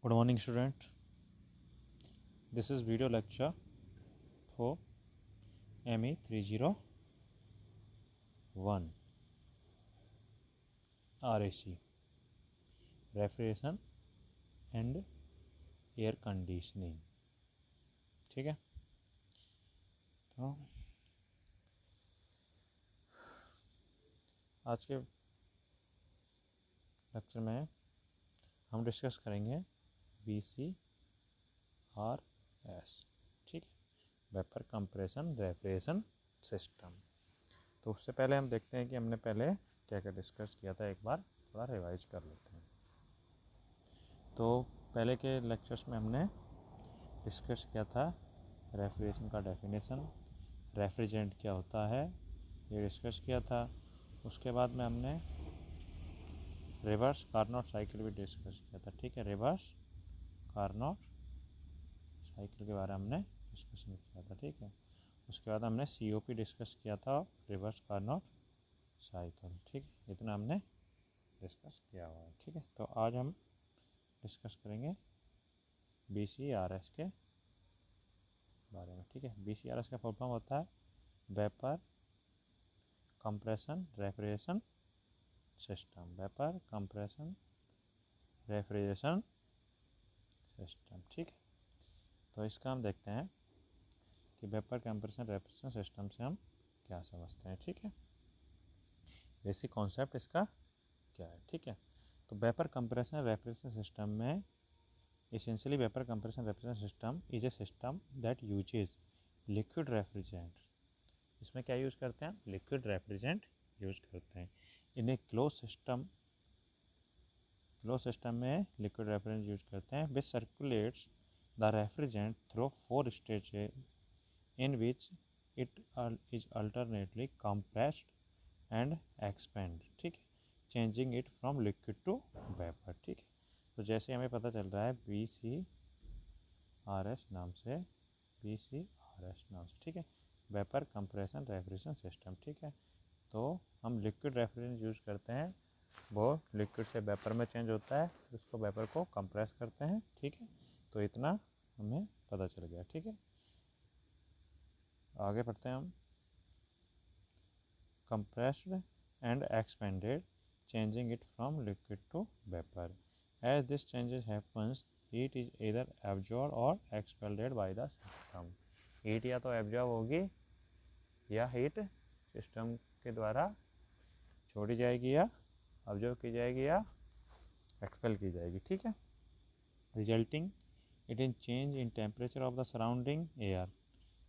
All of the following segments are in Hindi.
Good morning, student. This is video lecture for ME 301 RAC refrigeration and air conditioning. ठीक है, तो आज के लेक्चर में हम डिस्कस करेंगे VCRS। ठीक है, वेपर कंप्रेशन रेफ्रिजरेशन सिस्टम। तो उससे पहले हम देखते हैं कि हमने पहले क्या क्या डिस्कस किया था, एक बार थोड़ा रिवाइज कर लेते हैं। तो पहले के लेक्चर्स में हमने डिस्कस किया था रेफ्रिजरेशन का डेफिनेशन, रेफ्रिजरेंट क्या होता है, ये डिस्कस किया था। उसके बाद में हमने रिवर्स कार्नोट साइकिल भी डिस्कस किया था। ठीक है, रिवर्स कार्नोट साइकिल के बारे में हमने डिस्कशन किया था। ठीक है, उसके बाद हमने COP डिस्कस किया था, रिवर्स कार्नोट साइकिल। ठीक है, इतना हमने डिस्कस किया हुआ है। ठीक है, तो आज हम डिस्कस करेंगे VCRS के बारे में। ठीक है, VCRS का फुल फॉर्म होता है vapour compression refrigeration system. Vapour compression refrigeration system. ठीक है, तो इसका हम देखते हैं कि वेपर कंप्रेशन रेफ्रिजरेशन सिस्टम से हम क्या समझते हैं। ठीक है, बेसिक कॉन्सेप्ट इसका क्या है। ठीक है, तो वेपर कंप्रेशन रेफ्रिजरेशन सिस्टम में essentially vapor compression refrigeration system is a system that uses liquid refrigerant। इसमें क्या यूज़ करते हैं, लिक्विड रेफ्रिजरेंट यूज़ करते हैं। इन ए क्लोज सिस्टम में लिक्विड रेफ्रिजरेंट यूज़ करते हैं which circulates the refrigerant through 4 stage in which it is alternately compressed and expand. ठीक है, changing it from liquid to vapour. ठीक है, तो जैसे हमें पता चल रहा है VCRS नाम से, VCRS नाम से। ठीक है, वेपर कंप्रेशन रेफ्रिजरेशन सिस्टम। ठीक है, तो हम लिक्विड रेफ्रिजरेंट यूज़ करते हैं, वो लिक्विड से वेपर में चेंज होता है, उसको वेपर को कंप्रेस करते हैं। ठीक है, तो इतना हमें पता चल गया। ठीक है, आगे बढ़ते हैं हम। Compressed and expanded, changing it from liquid to vapour. As this changes happens, heat is either absorbed or expelled by the system। Heat या तो एब्जॉर्ब होगी या हीट सिस्टम के द्वारा छोड़ी जाएगी या ऑब्जर्व की जाएगी या एक्सपेल की जाएगी। ठीक है, resulting it in change in temperature of the surrounding air.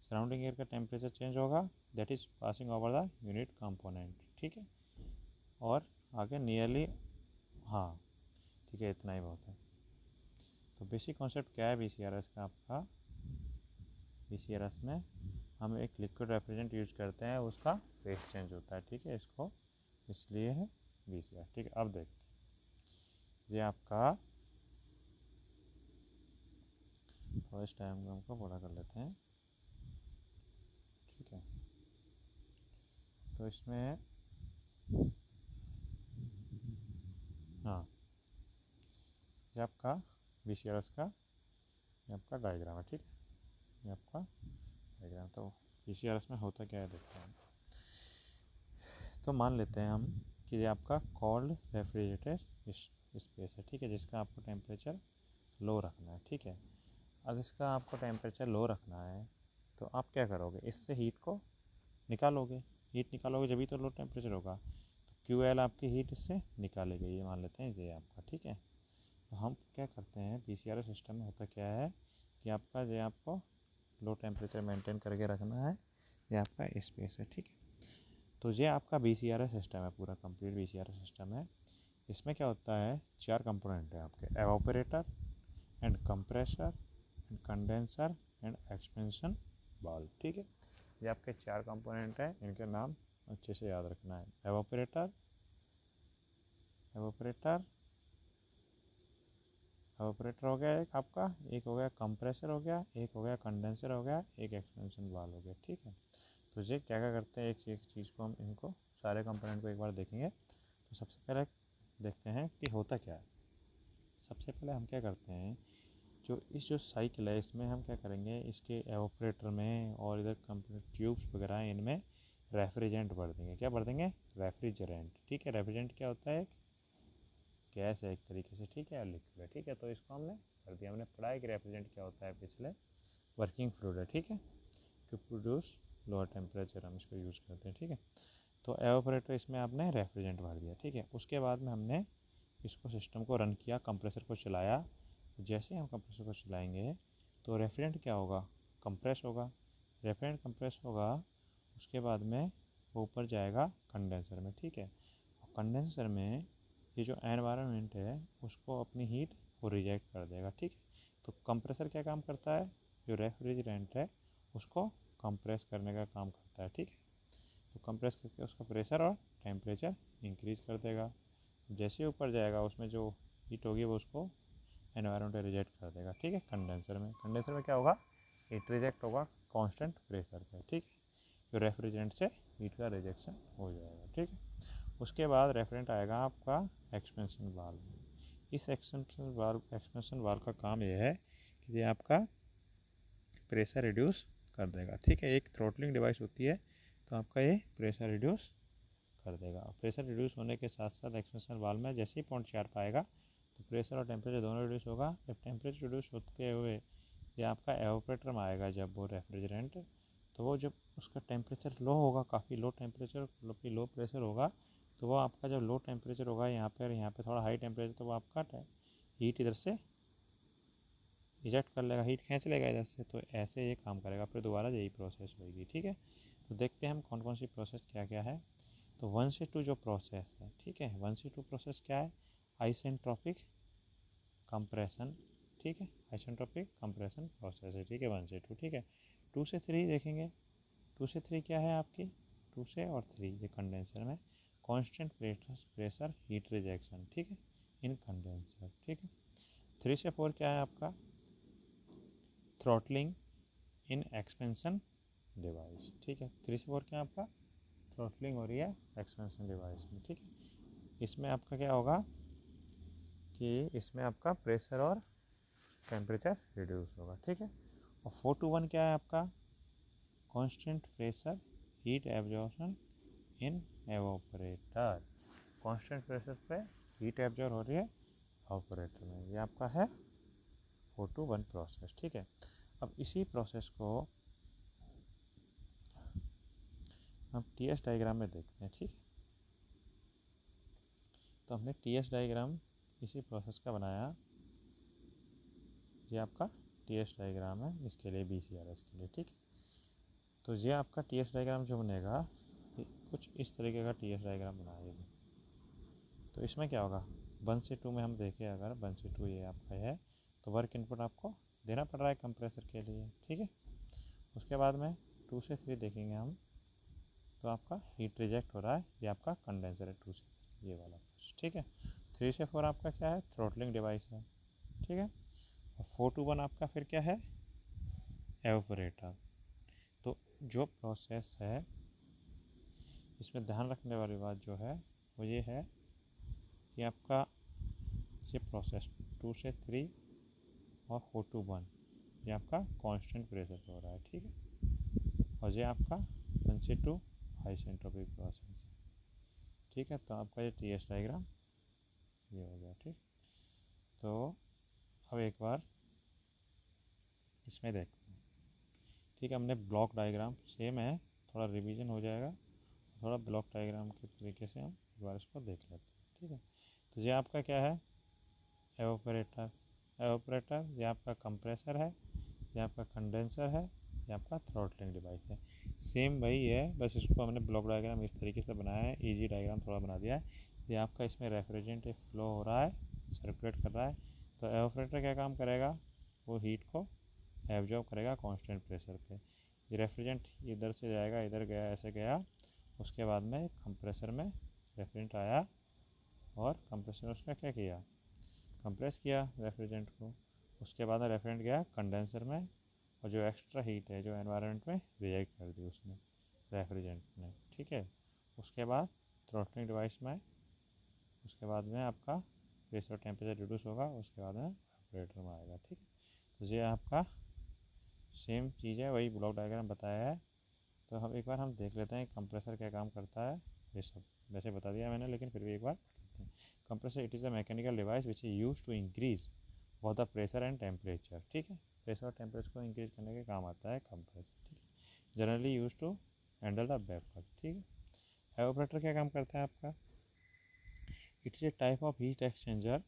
Surrounding air का टेम्परेचर चेंज होगा, that is passing over the unit component. ठीक है, और आगे नियरली, हाँ ठीक है, इतना ही बहुत है। तो बेसिक कॉन्सेप्ट क्या है VCRS का आपका, VCRS में हम एक लिक्विड रेफ्रिजरेंट यूज करते हैं, उसका फेस चेंज होता है। ठीक है, इसको इसलिए है VCRS। ठीक है, अब देखते हैं ये आपका फर्स्ट डायग्राम को पूरा कर लेते हैं। ठीक है, तो इसमें हाँ ये आपका VCRS का ये आपका डायग्राम है। ठीक है, ये आपका डायग्राम। तो VCRS में होता क्या है देखते हैं। तो मान लेते हैं हम कि ये आपका कोल्ड रेफ्रिजरेटर स्पेस है। ठीक है, जिसका आपको टेम्परेचर लो रखना है। ठीक है, अगर इसका आपको टेम्परेचर लो रखना है तो आप क्या करोगे, इससे हीट को निकालोगे। हीट निकालोगे जब भी तो लो टेम्परेचर होगा, तो QL आपकी हीट इससे निकालेगी। ये मान लेते हैं ये आपका। ठीक है, तो हम क्या करते हैं VCRS सिस्टम में होता क्या है कि आपका ये आपको लो टेम्परेचर मेंटेन करके रखना है, ये आपका स्पेस है। ठीक है, तो ये आपका VCRS सिस्टम है, पूरा कंप्लीट VCRS सिस्टम है। इसमें क्या होता है, 4 कंपोनेंट है आपके, evaporator and compressor and condenser and expansion valve. ठीक है, ये आपके 4 कंपोनेंट हैं, इनके नाम अच्छे से याद रखना है। एवापोरेटर एवापोरेटर एवापोरेटर हो गया एक आपका, एक हो गया कंप्रेसर हो गया, एक हो गया कंडेंसर हो गया, एक एक्सपेंशन वाल्व हो गया। ठीक है, तो ये क्या क्या करते हैं, एक चीज़ को हम इनको सारे कंपोनेंट को एक बार देखेंगे। तो सबसे पहले देखते हैं कि होता क्या है। सबसे पहले हम क्या करते हैं, जो साइकिल है इसमें हम क्या करेंगे, इसके एवापोरेटर में और इधर कंप्यूटर ट्यूब्स वगैरह इनमें रेफ्रिजरेंट भर देंगे। क्या भर देंगे? रेफ्रिजरेंट। ठीक है, रेफ्रिजरेंट क्या होता है? गैस है एक तरीके से, ठीक है, लिक्विड है, ठीक है। तो इसको हमने कर दिया, हमने पढ़ा है कि रेफ्रिजरेंट क्या होता है पिछले, वर्किंग फ्लूइड है, ठीक है, टू प्रोड्यूस लोअर टेम्परेचर हम इसको यूज़ करते हैं, ठीक है। तो एवापोरेटर इसमें आपने रेफ्रिजरेंट भर दिया, ठीक है। उसके बाद में हमने इसको सिस्टम को रन किया, कंप्रेसर को चलाया। जैसे हम कंप्रेसर को चलाएंगे तो रेफ्रिजरेंट क्या होगा? कंप्रेस होगा। रेफ्रिजरेंट कंप्रेस होगा, उसके बाद में वो ऊपर जाएगा कंडेंसर में, ठीक है। और कंडेंसर में ये जो एनवायरनमेंट है उसको अपनी हीट वो रिजेक्ट कर देगा, ठीक है। तो कंप्रेसर क्या काम करता है? जो रेफ्रिजरेंट है उसको कंप्रेस करने का काम करता है, ठीक है। तो कंप्रेस करके उसका प्रेशर और टेम्परेचर इंक्रीज़ कर देगा। जैसे ऊपर जाएगा उसमें जो हीट होगी वो उसको एनवायरनमेंट रिजेक्ट कर देगा, ठीक है। कंडेंसर में क्या होगा? हीट रिजेक्ट होगा कांस्टेंट प्रेशर पे, ठीक है। जो रेफ्रिजरेंट से हीट का रिजेक्शन हो जाएगा, ठीक है। उसके बाद रेफ्रिजरेंट आएगा आपका एक्सपेंशन वाल्व। इस एक्सपेंशन वाल्व का काम यह है कि ये आपका प्रेशर रिड्यूस कर देगा, ठीक है। एक थ्रोटलिंग डिवाइस होती है, तो आपका ये प्रेशर रिड्यूस कर देगा। प्रेशर रिड्यूस होने के साथ साथ एक्सपेंशन वाल्व में जैसे ही 0.4 पाएगा तो प्रेशर और टेम्परेचर दोनों रिड्यूस होगा। जब टेम्परेचर रिड्यूस होते हुए ये आपका एवापोरेटर में आएगा, जब वो रेफ्रिजरेंट, तो वो जब उसका टेम्परेचर लो होगा, काफ़ी लो टेम्परेचर, लो प्रेशर होगा, तो वो आपका जब लो टेम्परेचर होगा यहाँ पर, यहाँ पे थोड़ा हाई टेम्परेचर, तो वो आपका हीट इधर से इजेक्ट कर लेगा, हीट खींच लेगा इधर से। तो ऐसे ये काम करेगा, फिर दोबारा यही प्रोसेस होगी, ठीक है। तो देखते हैं हम कौन कौन सी प्रोसेस क्या क्या है। तो 1 से 2 जो प्रोसेस है, ठीक है, 1 से 2 प्रोसेस क्या है? आइसेंट्रोपिक कंप्रेशन, ठीक है, आइसेंट्रोपिक कंप्रेशन प्रोसेस है, ठीक है, 1 से 2, ठीक है। 2 से 3 देखेंगे। 2 से 3 क्या है आपकी? 2 से और 3 ये कंडेंसर में कांस्टेंट प्रेशर हीट रिजेक्शन, ठीक है, इन कंडेंसर, ठीक है। 3 से 4 क्या है आपका? थ्रॉटलिंग इन एक्सपेंशन डिवाइस, ठीक है। 3 से 4 क्या है आपका? थ्रॉटलिंग हो रही है एक्सपेंशन डिवाइस में, ठीक है। इसमें आपका क्या होगा कि इसमें आपका प्रेशर और टेम्परेचर रिड्यूस होगा, ठीक है। और 4 to 1 क्या है आपका? Constant pressure heat absorption in evaporator. Constant pressure पे हीट एब्जॉर्ब हो रही है एवापोरेटर में, ये आपका है 4 to 1 प्रोसेस, ठीक है। अब इसी प्रोसेस को हम टीएस डायग्राम में देखते हैं, ठीक है। तो हमने टीएस डायग्राम इसी प्रोसेस का बनाया, ये आपका टीएस डायग्राम है इसके लिए, बीसीआरएस के लिए, ठीक है। तो ये आपका टीएस डायग्राम जो बनेगा कुछ इस तरीके का टीएस डायग्राम बनाएगा। तो इसमें क्या होगा? 1 से 2 में हम देखें, अगर 1 से 2 ये आपका है, तो वर्क इनपुट आपको देना पड़ रहा है कंप्रेसर के लिए, ठीक है। उसके बाद में 2 से 3 देखेंगे हम, तो आपका हीट रिजेक्ट हो रहा है, ये आपका कंडेंसर है 2 से ये वाला, ठीक है। 3 से 4 आपका क्या है? थ्रोटलिंग डिवाइस है, ठीक है। और 4 to 1 आपका फिर क्या है? एवापोरेटर। तो जो प्रोसेस है इसमें ध्यान रखने वाली बात जो है वो ये है कि आपका ये प्रोसेस 2 से 3 और 4 to 1 ये आपका कांस्टेंट प्रेशर पे हो रहा है, ठीक है। और ये आपका 1 से 2 आइसेंट्रोपिक प्रोसेस है, ठीक है। तो आपका ये टीएस डायग्राम ये हो गया, ठीक। तो अब एक बार इसमें देखते हैं, ठीक है। हमने ब्लॉक डायग्राम सेम है, थोड़ा रिवीजन हो जाएगा, थोड़ा ब्लॉक डायग्राम के तरीके से हम एक बार इसको देख लेते हैं, ठीक है। तो ये आपका क्या है? एवापोरेटर। एवापोरेटर ये आपका कंप्रेसर है, ये आपका कंडेंसर है, ये आपका थ्रॉटलिंग डिवाइस है। सेम वही है, बस इसको हमने ब्लॉक डायग्राम इस तरीके से बनाया है, इजी डायग्राम थोड़ा बना दिया है। ये आपका इसमें रेफ्रिजरेंट फ्लो हो रहा है, सर्कुलेट कर रहा है। तो एवापोरेटर क्या काम करेगा? वो हीट को एब्जॉर्ब करेगा कांस्टेंट प्रेशर पे। ये रेफ्रिजरेंट इधर से जाएगा, इधर गया, ऐसे गया, उसके बाद में कंप्रेसर में रेफ्रिजरेंट आया और कंप्रेसर ने उसका क्या किया? कंप्रेस किया रेफ्रिजरेंट को। उसके बाद रेफ्रिजरेंट गया कंडेंसर में, और जो एक्स्ट्रा हीट है जो एनवायरनमेंट में रिएक्ट कर दी उसने, रेफ्रिजरेंट ने, ठीक है। उसके बाद थ्रॉटलिंग डिवाइस में, उसके बाद में आपका प्रेशर और टेम्परेचर रिड्यूस होगा, उसके बाद में ऑपरेटर में आएगा। ठीक है, तो ये आपका सेम चीज़ है, वही ब्लॉक डायग्राम बताया है। तो हम एक बार हम देख लेते हैं कंप्रेसर क्या काम करता है। ये सब वैसे बता दिया मैंने, लेकिन फिर भी एक बार पढ़ लेते हैं। Compressor it is a mechanical device which is use to increase both the pressure and temperature. ठीक है, प्रेशर और टेम्परेचर को इंक्रीज करने के काम आता है कंप्रेसर। ठीक है, generally use to handle the vapour. ठीक है, एवापोरेटर क्या काम करता है आपका? It is a type of heat exchanger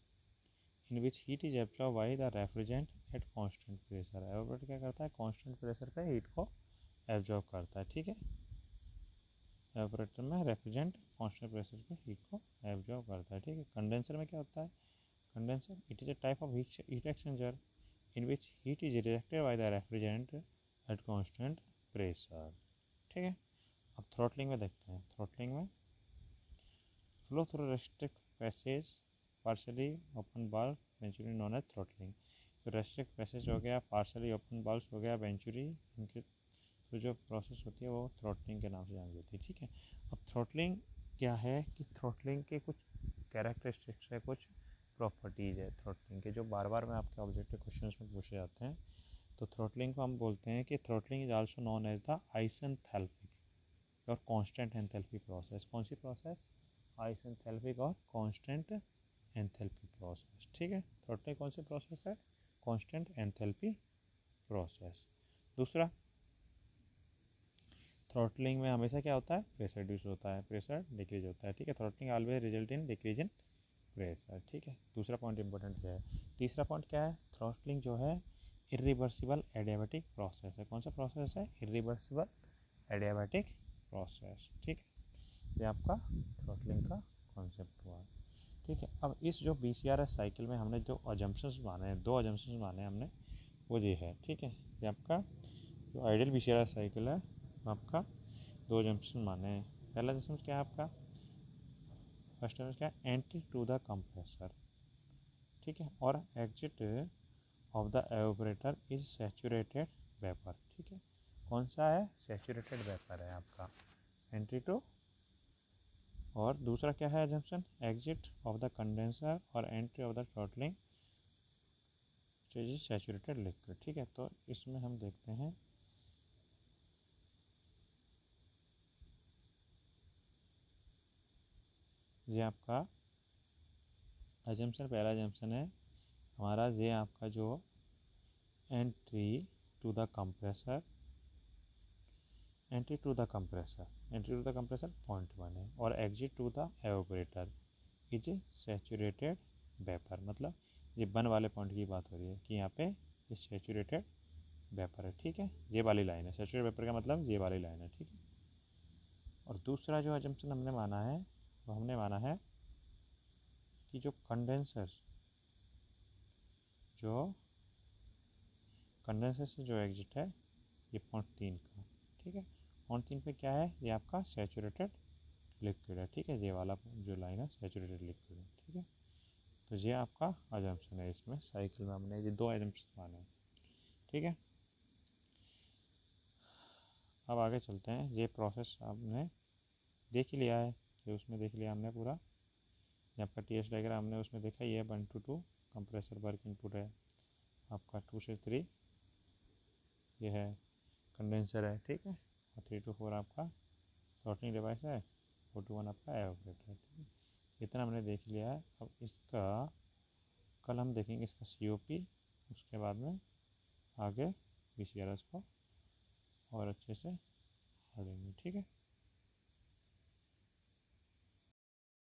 in which heat is absorb by the refrigerant at constant pressure. Evaporator क्या करता है? कांस्टेंट प्रेशर पे हीट को एब्जॉर्ब करता है। ठीक है, एवापोरेटर में रेफ्रिजरेंट कांस्टेंट प्रेशर पे हीट को एब्जॉर्ब करता है। ठीक है, कंडेंसर में क्या होता है? Condenser it is a type of heat exchanger in which heat is rejected by the refrigerant at constant pressure. ठीक है, अब थ्रॉटलिंग में देखते हैं। थ्रॉटलिंग में flow through restrict passage partially open valve venturi known as throttling. तो रेस्ट्रिक्ट पैसेज हो गया, पार्शली ओपन बाल्व हो गया, वेंचुरी, इनके तो जो प्रोसेस होती है वो थ्रॉटलिंग के नाम से जानी जाती है। ठीक है, अब थ्रॉटलिंग क्या है कि थ्रॉटलिंग के कुछ कैरेक्टरिस्टिक्स है, कुछ प्रॉपर्टीज़ है थ्रॉटलिंग के, जो बार बार में आपके ऑब्जेक्टिव क्वेश्चंस में पूछे जाते हैं। तो थ्रॉटलिंग को हम बोलते हैं कि throttling is also known as the isenthalpic or constant enthalpy process. कौन सी process? आइसेंथैल्पिक or constant enthalpy process. ठीक है, थ्रॉटलिंग कौन सी प्रोसेस है? Constant enthalpy process. दूसरा, थ्रॉटलिंग में हमेशा क्या होता है? प्रेशर रिड्यूस होता है, प्रेशर डिक्रीज होता है। ठीक है, throttling always result in decrease in pressure. ठीक है, दूसरा पॉइंट इंपॉर्टेंट है। तीसरा पॉइंट क्या है? थ्रॉटलिंग जो है इरिवर्सिबल एडियाबैटिक प्रोसेस है। कौन सा प्रोसेस है? Irreversible adiabatic process. ठीक है, ये आपका थ्रॉटलिंग का कॉन्सेप्ट हुआ। ठीक है, अब इस जो BCRS साइकिल में हमने जो अजम्पशंस माने हैं, दो अजम्पशंस माने हमने, वो ये है। ठीक है, ये आपका जो आइडियल BCRS साइकिल है आपका दो जंक्शन माने हैं। पहला जंक्शन क्या है आपका? फर्स्ट जंक्शन क्या है? Entry to the compressor. ठीक है, और exit of the evaporator is saturated vapour. ठीक है, कौन सा है? सैचुरेटेड वेपर है आपका एंट्री टू। और दूसरा क्या है junction? Exit of the condenser और entry of the throttling is saturated liquid. ठीक है, तो इसमें हम देखते हैं ये आपका अजम्पशन, पहला अजम्पशन है हमारा ये आपका जो entry to the compressor, entry to the compressor, entry to the compressor point 1 है, और exit to the evaporator is saturated vapour. मतलब ये बन वाले पॉइंट की बात हो रही है कि यहाँ पे ये सैचुरेटेड वेपर है। ठीक है, ये वाली लाइन है, सैचुरेटेड वेपर का मतलब ये वाली लाइन है। ठीक है, और दूसरा जो अजम्पशन हमने माना है वो हमने माना है कि जो कंडेंसर से जो एग्जिट है ये पॉइंट 3 का। ठीक है, पॉइंट 3 पे क्या है? ये आपका सैचुरेटेड लिक्विड है। ठीक है, ये वाला जो लाइन है सैचुरेटेड लिक्विड है। ठीक है, तो ये आपका अजम्पशन है, इसमें साइकिल में हमने ये दो अजम्पशन माने हैं। ठीक है, अब आगे चलते हैं। ये प्रोसेस आपने देख ही लिया है, ये उसमें देख लिया हमने पूरा। ये आपका TS डायग्राम हमने उसमें देखा, ये 1 to 2 कंप्रेसर वर्क इनपुट है आपका, 2 से 3 ये है कंडेंसर है। ठीक है, और 3 to 4 आपका थ्रॉटलिंग डिवाइस है, 4 to 1 आपका एवापोरेटर है। ठीक है, इतना हमने देख लिया है। अब इसका कल हम देखेंगे इसका COP, उसके बाद में आगे BCRS को और अच्छे से पढ़ेंगे। ठीक है।